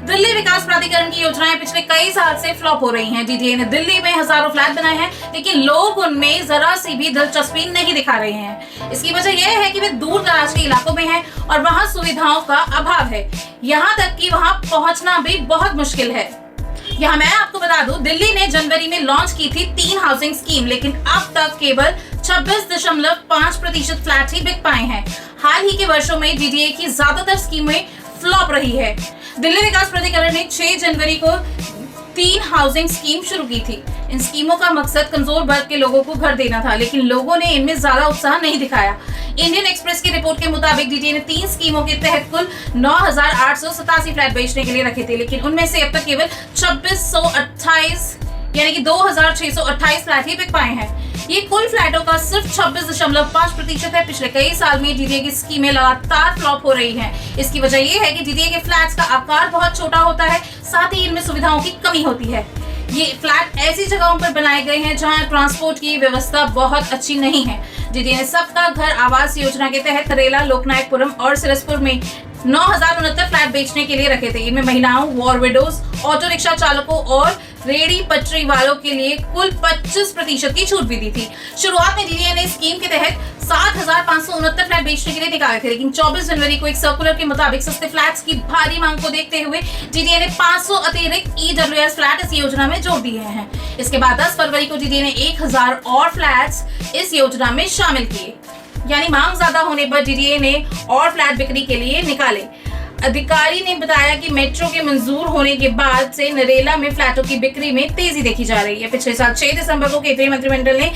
दिल्ली विकास प्राधिकरण की योजनाएं पिछले कई साल से फ्लॉप हो रही हैं। डीडीए ने दिल्ली में हजारों फ्लैट बनाए हैं, लेकिन लोग उनमें जरा सी भी दिलचस्पी नहीं दिखा रहे हैं। इसकी वजह यह है कि वे दूर दराज के इलाकों में हैं और वहां सुविधाओं का अभाव है, यहाँ तक कि वहां पहुंचना भी बहुत मुश्किल है। यहाँ मैं आपको बता दूं, दिल्ली ने जनवरी में लॉन्च की थी 3 हाउसिंग स्कीम, लेकिन अब तक केवल 26.5% फ्लैट ही बिक पाए हैं। हाल ही के वर्षों में डीडीए की ज्यादातर स्कीमें फ्लॉप रही है। दिल्ली विकास प्राधिकरण ने 6 जनवरी को 3 हाउसिंग स्कीम शुरू की थी। इन स्कीमों का मकसद कमजोर वर्ग के लोगों को घर देना था, लेकिन लोगों ने इनमें ज्यादा उत्साह नहीं दिखाया। इंडियन एक्सप्रेस की रिपोर्ट के मुताबिक डीडीए ने 3 स्कीमों के तहत कुल 9,887 फ्लैट बेचने के लिए रखे थे, लेकिन उनमें से अब तक केवल 2628 यानी कि 2,628 फ्लैट ही बिक पाए हैं। ये कुल फ्लैटों का सिर्फ 26.5% है। पिछले कई साल में डीडीए की स्कीमें लगातार फ्लॉप हो रही हैं। इसकी वजह ये है कि डीडीए के फ्लैट्स का आकार बहुत छोटा होता है, साथ ही इनमें सुविधाओं की कमी होती है। ये फ्लैट ऐसी जगहों पर बनाए गए हैं जहां ट्रांसपोर्ट की व्यवस्था बहुत अच्छी नहीं है। डीडीए ने सबका घर आवास योजना के तहत नरेला, लोकनायकपुरम और सिरसपुर में 9,069 फ्लैट बेचने के लिए रखे थे। इनमें महिलाओं, वॉर विडोज, ऑटो रिक्शा चालकों और रेडी पटरी वालों के लिए कुल 25% की छूट भी दी थी। शुरुआत में डीडीए ने स्कीम के तहत 7,569 फ्लैट बेचने के लिए निकाले थे, लेकिन 24 जनवरी को एक सर्कुलर के मुताबिक सस्ते फ्लैट्स की भारी मांग को देखते हुए डीडीए ने 500 अतिरिक्त ईडब्ल्यूएस फ्लैट इस योजना में जोड़ दिए हैं। इसके बाद 10 फरवरी को डीडीए ने 1,000 और फ्लैट्स इस योजना में शामिल किए। यानी मांग ज्यादा होने पर डीडीए ने और फ्लैट बिक्री के लिए निकाले। अधिकारी ने बताया कि मेट्रो के मंजूर होने के बाद से नरेला में फ्लैटों की बिक्री में तेजी देखी जा रही है। पिछले साल 6 दिसंबर को केंद्रीय मंत्रिमंडल ने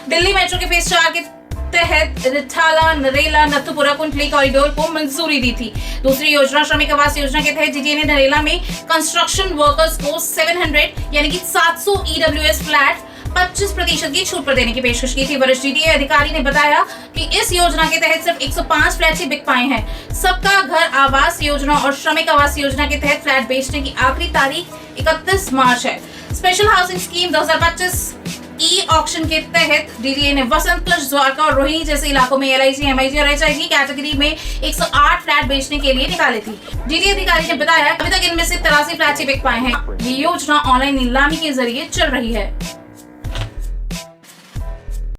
दिल्ली मेट्रो के फेज 4 के तहत रिठाला, नरेला, नथुपुरा, कुंडली कॉरिडोर को मंजूरी दी थी। दूसरी योजना श्रमिक आवास योजना के तहत डीडीए ने नरेला में कंस्ट्रक्शन वर्कर्स को 700 यानी कि 700 ईडब्ल्यूएस फ्लैट 25% की छूट पर देने की पेशकश की थी। वरिष्ठ डीडीए अधिकारी ने बताया कि इस योजना के तहत सिर्फ 105 फ्लैट ही बिक पाए हैं। सबका घर आवास योजना और श्रमिक आवास योजना के तहत फ्लैट बेचने की आखिरी तारीख 31 मार्च है। Special housing scheme 2025 e auction के तहत डीडीए ने वसंत प्लस, द्वारका और रोहिणी जैसे इलाकों में एलआईसी, एमआईजी और एचआईजी कैटेगरी में 108 फ्लैट बेचने के लिए निकाले थी। डीडीए अधिकारी ने बताया अभी तक इनमें से 83 फ्लैट ही बिक पाए हैं। ये योजना ऑनलाइन नीलामी के जरिए चल रही है।